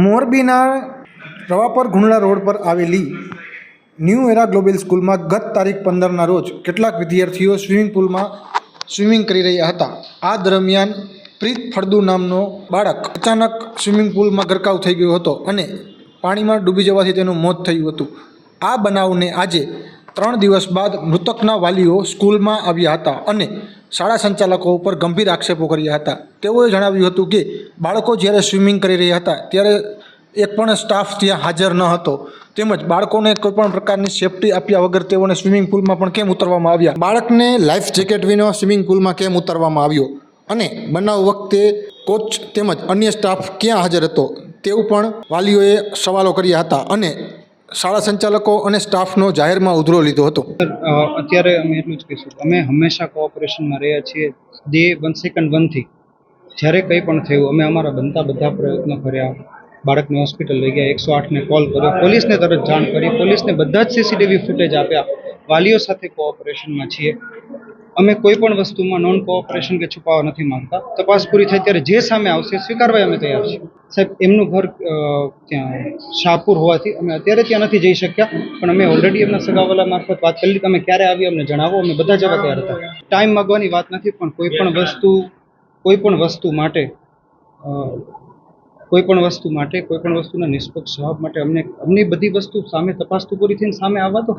મોરબીના રવાપર ગુંડલા રોડ પર આવેલી ન્યૂ એરા ગ્લોબલ સ્કૂલમાં ગત તારીખ 15ના રોજ કેટલાક વિદ્યાર્થીઓ સ્વિમિંગ પુલમાં સ્વિમિંગ કરી રહ્યા હતા। આ દરમિયાન પ્રીત ફળદુ નામનો બાળક અચાનક સ્વિમિંગ પુલમાં ગરકાવ થઈ ગયો હતો અને પાણીમાં ડૂબી જવાથી તેનું મોત થયું હતું। આ બનાવને આજે 3 દિવસ બાદ મૃતકના વાલીઓ સ્કૂલમાં આવ્યા હતા અને શાળા સંચાલકો ઉપર ગંભીર આક્ષેપો કર્યા હતા। તેઓએ જણાવ્યું હતું કે બાળકો જ્યારે સ્વિમિંગ કરી રહ્યા હતા ત્યારે એક પણ સ્ટાફ ત્યાં હાજર ન હતો, તેમજ બાળકોને કોઈપણ પ્રકારની સેફટી આપ્યા વગર તેઓને સ્વિમિંગ પુલમાં પણ કેમ ઉતરવામાં આવ્યા, બાળકને લાઈફ જેકેટ વિના સ્વિમિંગ પુલમાં કેમ ઉતરવામાં આવ્યો અને બનાવ વખતે કોચ તેમજ અન્ય સ્ટાફ ક્યાં હાજર હતો તેવું પણ વાલીઓએ સવાલો કર્યા હતા અને શાળા સંચાલકો અને સ્ટાફનો જાહેરમાં ઉધરો લીધો હતો। અત્યારે અમે એટલું જ કહીશું, અમે હંમેશા કોઓપરેશનમાં રહ્યા છીએ। ડે 1 સેકન્ડ 1 થી જ્યારે કંઈ પણ થયું અમે અમારા બનતા બધા પ્રયત્નો કર્યા। બાળકને હોસ્પિટલ લઈ ગયા, 108ને કોલ કર્યો, પોલીસને તરત જાણ કરી, પોલીસને બધા જ સીસીટીવી ફૂટેજ આપ્યા। વાલીઓ સાથે કોઓપરેશનમાં છીએ અમે। કોઈ પણ વસ્તુમાં નોન કોઓપરેશન કે છુપાવવા નથી માંગતા। તપાસ પૂરી થાય ત્યારે જે સામે આવશે સ્વીકારવા અમે તૈયાર છીએ। સાહેબ, એમનું ઘર ત્યાં શાહપુર હોવાથી અમે અત્યારે ત્યાં નથી જઈ શક્યા, પણ અમે ઓલરેડી એમના સગાવાલા મારફત વાત કરી તમે ક્યારે આવી અમને જણાવો, અમે બધા જવા તૈયાર હતા। ટાઈમ માગવાની વાત નથી, પણ કોઈ પણ વસ્તુના નિષ્પક્ષ જવાબ માટે અમને બધી વસ્તુ સામે તપાસ તો પૂરી થઈને સામે આવવા દો,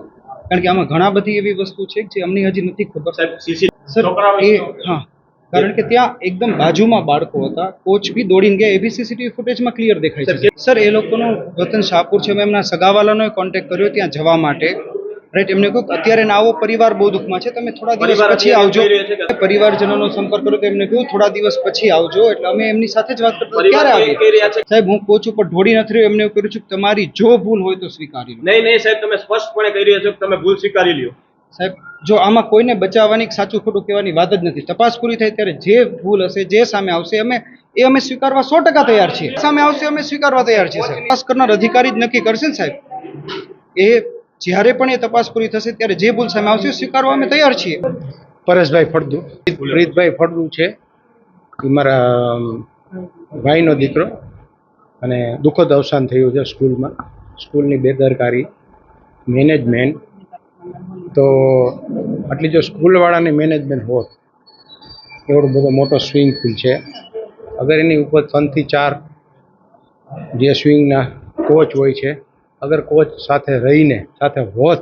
કારણ કે આમાં ઘણા બધી એવી વસ્તુ છે જે અમને હજી નથી ખબર। હા, કારણ કે ત્યાં એકદમ બાજુમાં બાળકો હતા, કોચ બી દોડીને ગયા, એ બી સીસીટીવી ફૂટેજમાં ક્લિયર દેખાય છે। સર, એ લોકોનું વતન શાહપુર છે। મેં એમના સગાવાલાનો કોન્ટેક્ટ કર્યો ત્યાં જવા માટે, રાઈટ। એમને કહ્યું અત્યારે ના આવો, પરિવાર બહુ દુઃખમાં છે, તમે થોડા દિવસ પછી આવજો। પરિવારજનોનો સંપર્ક કર્યો તો એમને કહ્યું થોડા દિવસ પછી આવજો, એટલે અમે એમની સાથે જ વાત કરતા ક્યારે આવી। સાહેબ, હું કોચ ઉપર ઢોળી નથી રહ્યો, એમને એવું કર્યું છું કે તમારી જો ભૂલ હોય તો સ્વીકારી લો। નહીં સાહેબ, તમે સ્પષ્ટપણે કહી રહ્યા છો કે તમે ભૂલ સ્વીકારી લ્યો। સાહેબ, જો આમાં કોઈને બચાવવાની સાચું ખોટું કહેવાની વાત જ નથી। તપાસ પૂરી થાય ત્યારે જે ભૂલ હશે, જે સામે આવશે અમે સ્વીકારવા 100% તૈયાર છીએ। સામે આવશે અમે સ્વીકારવા તૈયાર છીએ સાહેબ। તપાસ કરનાર અધિકારી જ નક્કી કરશે ને સાહેબ, એ જ્યારે પણ એ તપાસ પૂરી થશે ત્યારે જે ભૂલ સામે આવશે સ્વીકારવા અમે તૈયાર છીએ। પરેશભાઈ ફળદુ, પ્રીતભાઈ ફળદુ છે, એ મારા ભાઈનો દીકરો, અને દુઃખદ અવસાન થયું છે સ્કૂલમાં। સ્કૂલની બેદરકારી, મેનેજમેન્ટ, તો આટલી જો સ્કૂલવાળાની મેનેજમેન્ટ હોત, એવડો બધો મોટો સ્વિમિંગ પુલ છે, અગર એની ઉપર 3 થી 4 જે સ્વિમિંગના કોચ હોય છે, અગર કોચ સાથે રહીને સાથે હોત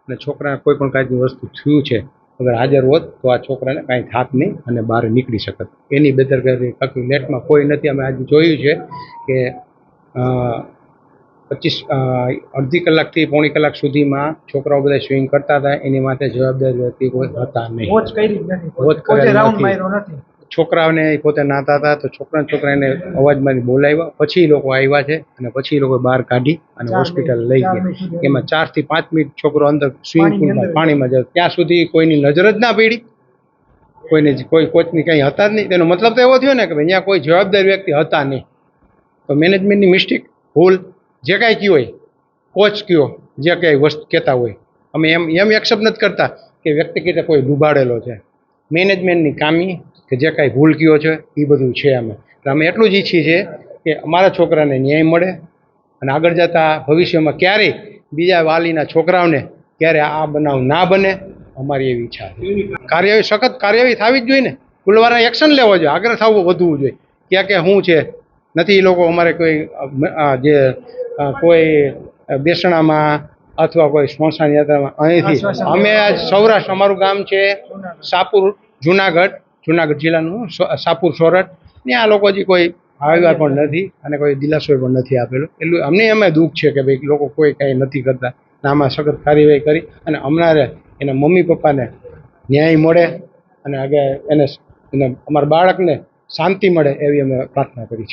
અને છોકરાને કોઈ પણ કાંઈની વસ્તુ થયું છે અગર હાજર હોત તો આ છોકરાને કાંઈ થાત નહીં અને બહાર નીકળી શકત। એની બેદરકારી બાકી નેટમાં કોઈ નથી। અમે આજે જોયું છે કે અડધી કલાકથી પોણી કલાક સુધીમાં છોકરાઓ બધા સ્વિમિંગ કરતા હતા, એની માટે જવાબદાર વ્યક્તિ કોઈ હતા નહીં। છોકરાઓને પોતે નાતા હતા તો છોકરાને અવાજ મારી બોલાવ્યા, પછી લોકો આવ્યા છે અને પછી લોકો બહાર કાઢી અને હોસ્પિટલ લઈ ગયા। એમાં 4 થી 5 મિનિટ છોકરો અંદર સ્વિમિંગ પુલમાં પાણીમાં જાય ત્યાં સુધી કોઈની નજર જ ના પડી, કોઈ કોચની કંઈ હતા જ નહીં। તેનો મતલબ તો એવો થયો ને કે અહીંયા કોઈ જવાબદાર વ્યક્તિ હતા નહીં। તો મેનેજમેન્ટની મિસ્ટેક, ભૂલ, જે કાંઈ કયો હોય, કોચ કયો, જે કાંઈ વસ્તુ કહેતા હોય, અમે એમ એક્સેપ્ટ નથી કરતા કે વ્યક્તિગત કોઈ ડૂબાડેલો છે। મેનેજમેન્ટની ખામી કે જે કાંઈ ભૂલ કયો છે એ બધું છે। અમે એટલું જ ઈચ્છીએ છીએ કે અમારા છોકરાને ન્યાય મળે અને આગળ જતાં ભવિષ્યમાં ક્યારેય બીજા વાલીના છોકરાઓને ક્યારે આ બનાવ ના બને, અમારી એવી ઈચ્છા છે। કાર્યવાહી, સખત કાર્યવાહી થવી જ જોઈએ ને, સ્કૂલવાળા એક્શન લેવો જોઈએ, આગ્રહ થવો વધવું જોઈએ। ક્યાં શું છે નથી, એ લોકો અમારે કોઈ બેસણામાં અથવા કોઈ સ્મશાન યાત્રામાં અહીંથી અમે આજ સૌરાષ્ટ્ર, અમારું ગામ છે શાહપુર, જુનાગઢ જિલ્લાનું શાહપુર સોરઠ, ત્યાં આ લોકો હજી કોઈ આવ્યા પણ નથી અને કોઈ દિલાસો પણ નથી આપેલો। એટલું અમે દુઃખ છે કે ભાઈ લોકો કોઈ કાંઈ નથી કરતા। આમાં સખત કાર્યવાહી કરી અને અમારે એના મમ્મી પપ્પાને ન્યાય મળે અને આગળ એને અમારા બાળકને શાંતિ મળે એવી અમે પ્રાર્થના કરી છે।